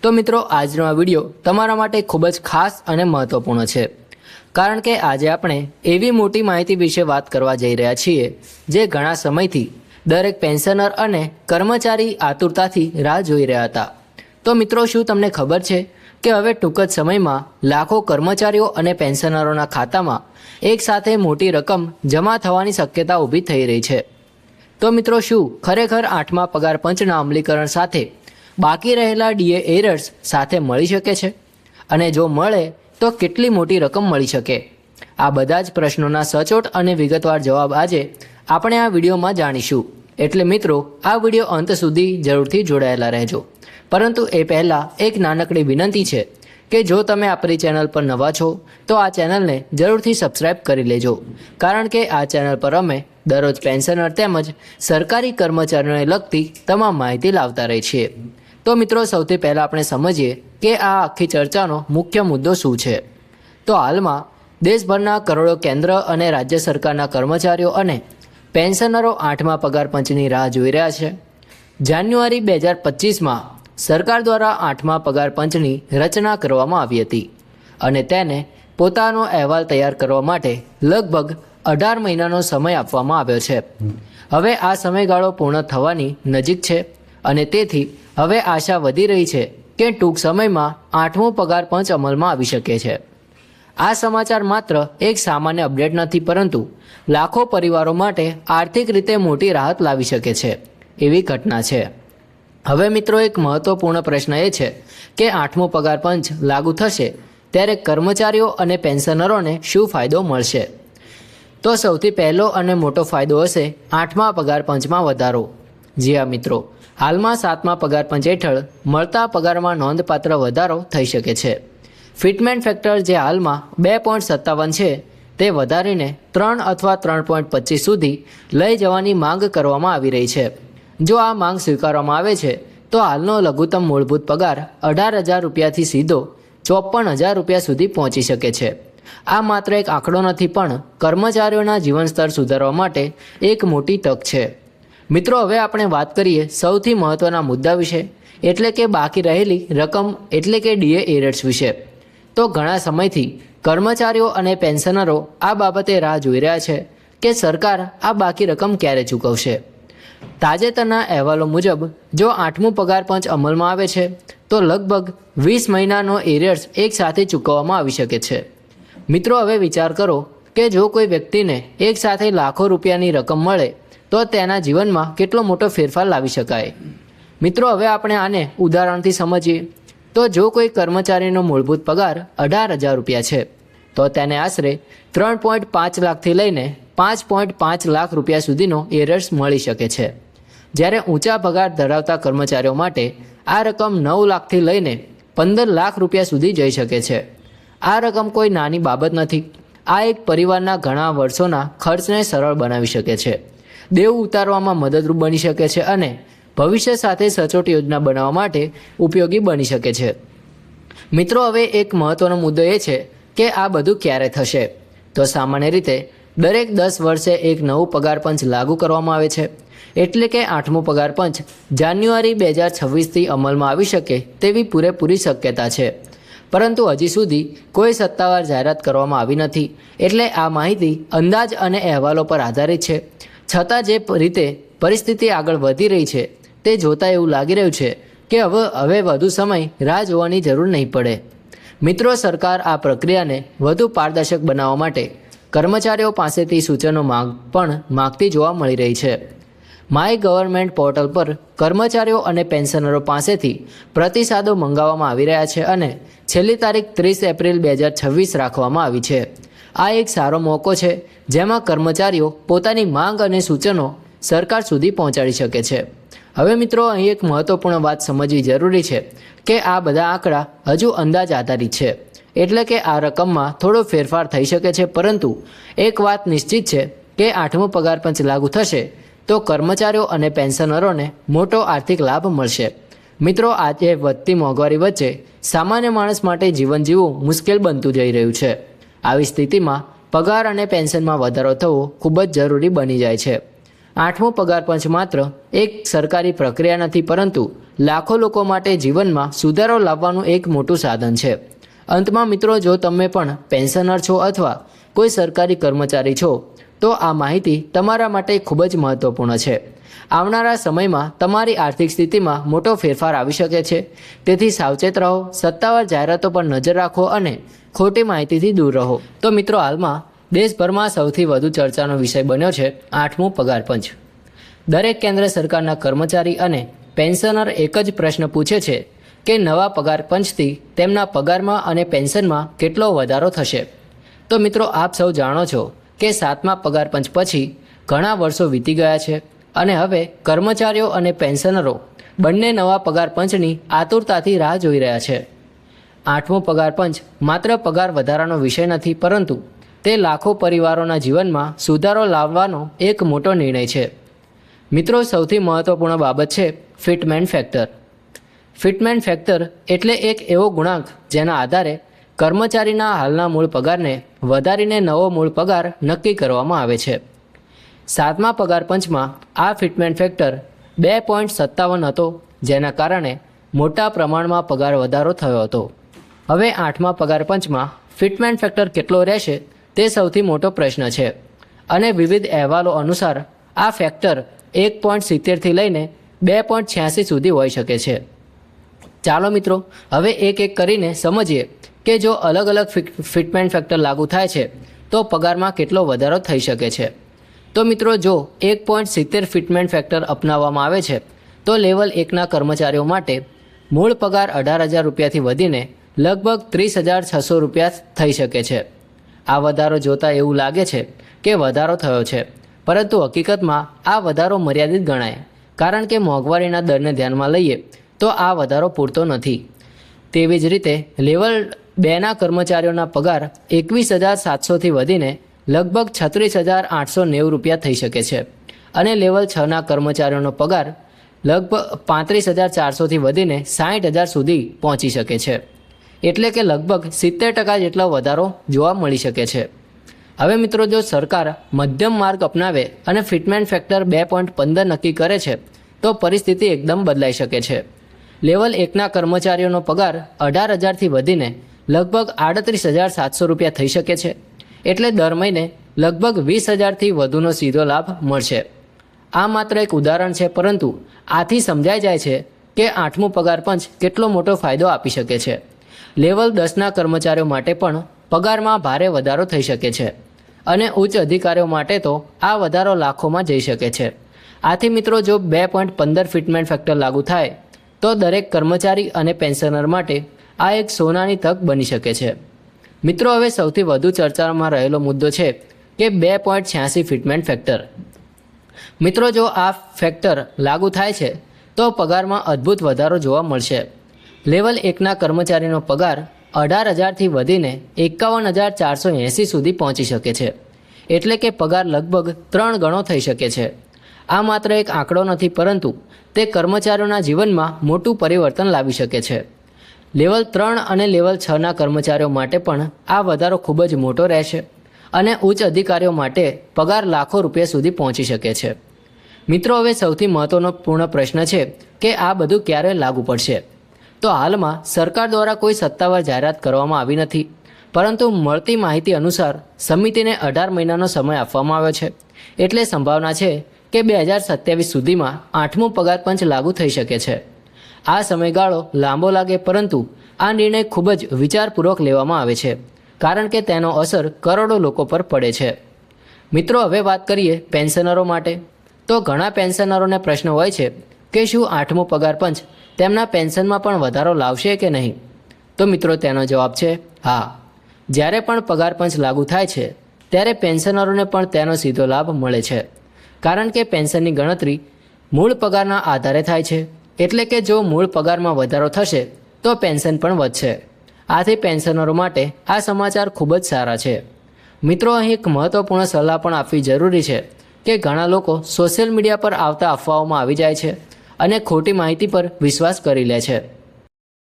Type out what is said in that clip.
તો મિત્રો આજનો આ વિડીયો તમારા માટે ખૂબ જ ખાસ અને મહત્વપૂર્ણ છે, કારણ કે આજે આપણે એવી મોટી માહિતી વિશે વાત કરવા જઈ રહ્યા છીએ જે ઘણા સમયથી દરેક પેન્શનર અને કર્મચારી આતુરતાથી રાહ જોઈ રહ્યા હતા। તો મિત્રો, શું તમને ખબર છે કે હવે ટૂંક જ સમયમાં લાખો કર્મચારીઓ અને પેન્શનરોના ખાતામાં એકસાથે મોટી રકમ જમા થવાની શક્યતા ઊભી થઈ રહી છે। તો મિત્રો, શું ખરેખર 8મા પગાર પંચના અમલીકરણ સાથે બાકી રહેલા ડીએ એરર્સ સાથે મળી શકે છે? અને જો મળે તો કેટલી મોટી રકમ મળી શકે? આ બધા જ પ્રશ્નોના સચોટ અને વિગતવાર જવાબ આજે આપણે આ વિડીયોમાં જાણીશું। એટલે મિત્રો, આ વિડીયો અંત સુધી જરૂરથી જોડાયેલા રહેજો। પરંતુ એ પહેલાં એક નાનકડી વિનંતી છે કે જો તમે આપણી ચેનલ પર નવા છો તો આ ચેનલને જરૂરથી સબસ્ક્રાઈબ કરી લેજો, કારણ કે આ ચેનલ પર અમે દરરોજ પેન્શનર તેમજ સરકારી કર્મચારીઓને લગતી તમામ માહિતી લાવતા રહીએ છીએ। તો મિત્રો, સૌથી પહેલાં આપણે સમજીએ કે આ આખી ચર્ચાનો મુખ્ય મુદ્દો શું છે। તો હાલમાં દેશભરના કરોડો કેન્દ્ર અને રાજ્ય સરકારના કર્મચારીઓ અને પેન્શનરો 8મા પગાર પંચની રાહ જોઈ રહ્યા છે। જાન્યુઆરી 2025માં સરકાર દ્વારા 8મા પગાર પંચની રચના કરવામાં આવી હતી અને તેને પોતાનો અહેવાલ તૈયાર કરવા માટે લગભગ 18 મહિનાનો સમય આપવામાં આવ્યો છે। હવે આ સમયગાળો પૂર્ણ થવાની નજીક છે અને તેથી હવે આશા વધી રહી છે કે ટૂંક સમયમાં 8મો પગાર પંચ અમલમાં આવી શકે છે। આ સમાચાર માત્ર એક સામાન્ય અપડેટ નથી, પરંતુ લાખો પરિવારો માટે આર્થિક રીતે મોટી રાહત લાવી શકે છે એવી ઘટના છે। હવે મિત્રો, એક મહત્વપૂર્ણ પ્રશ્ન એ છે કે 8મો પગાર પંચ લાગુ થશે ત્યારે કર્મચારીઓ અને પેન્શનરોને શું ફાયદો મળશે? તો સૌથી પહેલો અને મોટો ફાયદો હશે 8મા પગાર પંચમાં વધારો। જી હા મિત્રો, હાલમાં 7મા પગાર પંચ હેઠળ મળતા પગારમાં નોંધપાત્ર વધારો થઈ શકે છે। ફિટમેન્ટ ફેક્ટર જે હાલમાં 2.57 છે તે વધારીને 3 અથવા 3.25 સુધી લઈ જવાની માંગ કરવામાં આવી રહી છે। જો આ માંગ સ્વીકારવામાં આવે છે તો હાલનો લઘુત્તમ મૂળભૂત પગાર 18,000 રૂપિયાથી સીધો 54,000 રૂપિયા સુધી પહોંચી શકે છે। આ માત્ર એક આંકડો નથી, પણ કર્મચારીઓના જીવન સ્તર સુધારવા માટે એક મોટી તક છે। મિત્રો, હવે આપણે વાત કરીએ સૌથી મહત્ત્વના મુદ્દા વિશે, એટલે કે બાકી રહેલી રકમ એટલે કે ડીએ એરર્સ વિશે। તો ઘણા સમયથી કર્મચારીઓ અને પેન્શનરો આ બાબતે રાહ જોઈ રહ્યા છે કે સરકાર આ બાકી રકમ ક્યારે ચૂકવશે। તાજેતરના અહેવાલો મુજબ જો 8મું પગાર પંચ અમલમાં આવે છે તો લગભગ 20 મહિનાનો એરિયર્સ એકસાથે ચૂકવવામાં આવી શકે છે। મિત્રો, હવે વિચાર કરો કે જો કોઈ વ્યક્તિને એકસાથે લાખો રૂપિયાની રકમ મળે તો તેના જીવનમાં કેટલો મોટો ફેરફાર લાવી શકાય। મિત્રો, હવે આપણે આને ઉદાહરણથી સમજીએ તો જો કોઈ કર્મચારીનો મૂળભૂત પગાર 18,000 રૂપિયા છે તો તેને આશરે 3.5 લાખથી લઈને 5.5 લાખ રૂપિયા સુધીનો એરર્સ મળી શકે છે, જ્યારે ઊંચા પગાર ધરાવતા કર્મચારીઓ માટે આ રકમ 9 લાખથી લઈને 15 લાખ રૂપિયા સુધી જઈ શકે છે। આ રકમ કોઈ નાની બાબત નથી। આ એક પરિવારના ઘણા વર્ષોના ખર્ચને સરળ બનાવી શકે છે, દેવું ઉતારવામાં મદદરૂપ બની શકે છે અને ભવિષ્ય સાથે સચોટ યોજના બનાવવા માટે ઉપયોગી બની શકે છે। મિત્રો, હવે એક મહત્ત્વનો મુદ્દો એ છે કે આ બધું ક્યારે થશે? તો સામાન્ય રીતે દરેક 10 વર્ષે એક નવું પગાર પંચ લાગુ કરવામાં આવે છે, એટલે કે 8મો પગાર પંચ જાન્યુઆરી 2026થી અમલમાં આવી શકે તેવી પૂરેપૂરી શક્યતા છે। પરંતુ હજી સુધી કોઈ સત્તાવાર જાહેરાત કરવામાં આવી નથી, એટલે આ માહિતી અંદાજ અને અહેવાલો પર આધારિત છે। છતાં જે રીતે પરિસ્થિતિ આગળ વધી રહી છે તે જોતાં એવું લાગી રહ્યું છે કે હવે વધુ સમય રાહ જોવાની જરૂર નહીં પડે। મિત્રો, સરકાર આ પ્રક્રિયાને વધુ પારદર્શક બનાવવા માટે કર્મચારીઓ પાસેથી સૂચનો માંગતી જોવા મળી રહી છે। માય ગવર્મેન્ટ પોર્ટલ પર કર્મચારીઓ અને પેન્શનરો પાસેથી પ્રતિસાદો મંગાવવામાં આવી રહ્યા છે અને છેલ્લી તારીખ 30 એપ્રિલ 2026 રાખવામાં આવી છે। આ એક સારો મોકો છે જેમાં કર્મચારીઓ પોતાની માંગ અને સૂચનો સરકાર સુધી પહોંચાડી શકે છે। હવે મિત્રો, અહીં એક મહત્ત્વપૂર્ણ વાત સમજવી જરૂરી છે કે આ બધા આંકડા હજુ અંદાજ આધારિત છે, એટલે કે આ રકમમાં થોડો ફેરફાર થઈ શકે છે, પરંતુ એક વાત નિશ્ચિત છે કે 8મો પગાર પંચ લાગુ થશે તો કર્મચારીઓ અને પેન્શનરોને મોટો આર્થિક લાભ મળશે। મિત્રો, આજે વધતી મોંઘવારી વચ્ચે સામાન્ય માણસ માટે જીવન જીવવું મુશ્કેલ બનતું જઈ રહ્યું છે। આવી સ્થિતિમાં પગાર અને પેન્શનમાં વધારો થવો ખૂબ જ જરૂરી બની જાય છે। 8મો પગાર પંચ માત્ર એક સરકારી પ્રક્રિયા નથી, પરંતુ લાખો લોકો માટે જીવનમાં સુધારો લાવવાનું એક મોટું સાધન છે. અંતમાં મિત્રો, જો તમે પણ પેન્શનર છો અથવા કોઈ સરકારી કર્મચારી છો, તો આ માહિતી તમારા માટે ખૂબ જ મહત્વપૂર્ણ છે. આવનારા સમયમાં તમારી આર્થિક સ્થિતિમાં મોટો ફેરફાર આવી શકે છે. તેથી સાવચેત રહો, સત્તાવાર જાહેરાતો પર નજર રાખો અને ખોટી માહિતીથી દૂર રહો. તો મિત્રો, હાલમાં દેશભરમાં સૌથી વધુ ચર્ચાનો વિષય બન્યો છે 8મો પગાર પંચ. દરેક કેન્દ્ર સરકારના કર્મચારી અને પેન્શનર એક જ પ્રશ્ન પૂછે છે કે નવા પગાર પંચથી તેમના પગારમાં અને પેન્શનમાં કેટલો વધારો થશે. તો મિત્રો, આપ સૌ જાણો છો કે 7મા પગાર પંચ પછી ઘણા વર્ષો વીતી ગયા છે અને હવે કર્મચારીઓ અને પેન્શનરો બંને નવા પગાર પંચની આતુરતાથી રાહ જોઈ રહ્યા છે. 8મો પગાર પંચ માત્ર પગાર વધારાનો વિષય નથી, પરંતુ તે લાખો પરિવારોના જીવનમાં સુધારો લાવવાનો એક મોટો નિર્ણય છે. મિત્રો, સૌથી મહત્વપૂર્ણ બાબત છે ફિટમેન્ટ ફેક્ટર. ફિટમેન્ટ ફેક્ટર એટલે એક એવો ગુણાંક જેના આધારે કર્મચારીના હાલના મૂળ પગારને વધારીને નવો મૂળ પગાર નક્કી કરવામાં આવે છે. 7મા પગાર પંચમાં આ ફિટમેન્ટ ફેક્ટર 2.57 હતો, જેના કારણે મોટા પ્રમાણમાં પગાર વધારો થયો હતો. હવે 8મા પગાર પંચમાં ફિટમેન્ટ ફેક્ટર કેટલો રહેશે તે સૌથી મોટો પ્રશ્ન છે અને વિવિધ અહેવાલો અનુસાર આ ફેક્ટર 1.70થી લઈને 2.86 સુધી હોઈ શકે છે. ચાલો મિત્રો, હવે એક એક કરીને સમજીએ કે જો અલગ અલગ ફિટમેન્ટ ફેક્ટર લાગુ થાય છે તો પગારમાં કેટલો વધારો થઈ શકે છે. તો મિત્રો, જો 1.70 ફિટમેન્ટ ફેક્ટર અપનાવવામાં આવે છે તો લેવલ 1ના કર્મચારીઓ માટે મૂળ પગાર 18,000 રૂપિયાથી વધીને લગભગ 30,600 રૂપિયા થઈ શકે છે. આ વધારો જોતાં એવું લાગે છે કે વધારો થયો છે, પરંતુ હકીકતમાં આ વધારો મર્યાદિત ગણાય, કારણ કે મોંઘવારીના દરને ધ્યાનમાં લઈએ તો આ વધારો પૂરતો નથી. તેવી જ રીતે લેવલ 2ના કર્મચારીઓના પગાર 21,700થી વધીને લગભગ 36,890 રૂપિયા થઈ શકે છે અને લેવલ 6ના કર્મચારીઓનો પગાર લગભગ 35,400થી વધીને 60,000 સુધી પહોંચી શકે છે. એટલે કે લગભગ 70% જેટલો વધારો જોવા મળી શકે છે. હવે મિત્રો, જો સરકાર મધ્યમ માર્ગ અપનાવે અને ફિટમેન્ટ ફેક્ટર 2.15 નક્કી કરે છે તો પરિસ્થિતિ એકદમ બદલાઈ શકે છે. લેવલ 1ના કર્મચારીઓનો પગાર 18,000થી વધીને લગભગ 38,700 રૂપિયા થઈ શકે છે. એટલે દર મહિને લગભગ 20,000થી વધુનો સીધો લાભ મળશે. આ માત્ર એક ઉદાહરણ છે, પરંતુ આથી સમજાઈ જાય છે કે 8મો પગાર પંચ કેટલો મોટો ફાયદો આપી શકે છે. લેવલ 10ના કર્મચારીઓ માટે પણ પગારમાં ભારે વધારો થઈ શકે છે અને ઉચ્ચ અધિકારીઓ માટે તો આ વધારો લાખોમાં જઈ શકે છે. આથી મિત્રો, જો 2.15 ફિટમેન્ટ ફેક્ટર લાગુ થાય તો દરેક કર્મચારી અને પેન્શનર માટે આ એક સોનાની તક બની શકે છે. મિત્રો, હવે સૌથી વધુ ચર્ચામાં રહેલો મુદ્દો છે કે 2.86 ફિટમેન્ટ ફેક્ટર. મિત્રો, જો આ ફેક્ટર લાગુ થાય છે તો પગારમાં અદ્ભુત વધારો જોવા મળશે. લેવલ 1ના કર્મચારીનો પગાર 18,000થી વધીને 51,480 સુધી પહોંચી શકે છે. એટલે કે પગાર લગભગ 3 ગણો થઈ શકે છે. આ માત્ર એક આંકડો નથી, પરંતુ તે કર્મચારીઓના જીવનમાં મોટું પરિવર્તન લાવી શકે છે. લેવલ 3 અને લેવલ 6ના કર્મચારીઓ માટે પણ આ વધારો ખૂબ જ મોટો રહેશે અને ઉચ્ચ અધિકારીઓ માટે પગાર લાખો રૂપિયા સુધી પહોંચી શકે છે. મિત્રો, હવે સૌથી મહત્વપૂર્ણ પ્રશ્ન છે કે આ બધું ક્યારે લાગુ પડશે. તો હાલમાં સરકાર દ્વારા કોઈ સત્તાવાર જાહેરાત કરવામાં આવી નથી, પરંતુ મળતી માહિતી અનુસાર સમિતિને 18 મહિનાનો સમય આપવામાં આવ્યો છે. એટલે સંભાવના છે કે 2027 સુધીમાં 8મો પગાર પંચ લાગુ થઈ શકે છે. આ સમયગાળો લાંબો લાગે, પરંતુ આ નિર્ણય ખૂબ જ વિચારપૂર્વક લેવામાં આવે છે, કારણ કે તેનો અસર કરોડો લોકો પર પડે છે. મિત્રો, હવે વાત કરીએ પેન્શનરો માટે. તો ઘણા પેન્શનરોને પ્રશ્ન હોય છે કે શું 8મો પગાર પંચ તેમના પેન્શનમાં પણ વધારો લાવશે કે નહીં. તો મિત્રો, તેનો જવાબ છે હા. જ્યારે પણ પગાર પંચ લાગુ થાય છે ત્યારે પેન્શનરોને પણ તેનો સીધો લાભ મળે છે, કારણ કે પેન્શનની ગણતરી મૂળ પગારના આધારે થાય છે. એટલે કે જો મૂળ પગારમાં વધારો થશે તો પેન્શન પણ વધશે. આથી પેન્શનરો માટે આ સમાચાર ખૂબ જ સારા છે. મિત્રો, અહીં એક મહત્વપૂર્ણ સલાહ પણ આપવી જરૂરી છે કે ઘણા લોકો સોશિયલ મીડિયા પર આવતા અફવાઓમાં આવી જાય છે અને ખોટી માહિતી પર વિશ્વાસ કરી લે છે.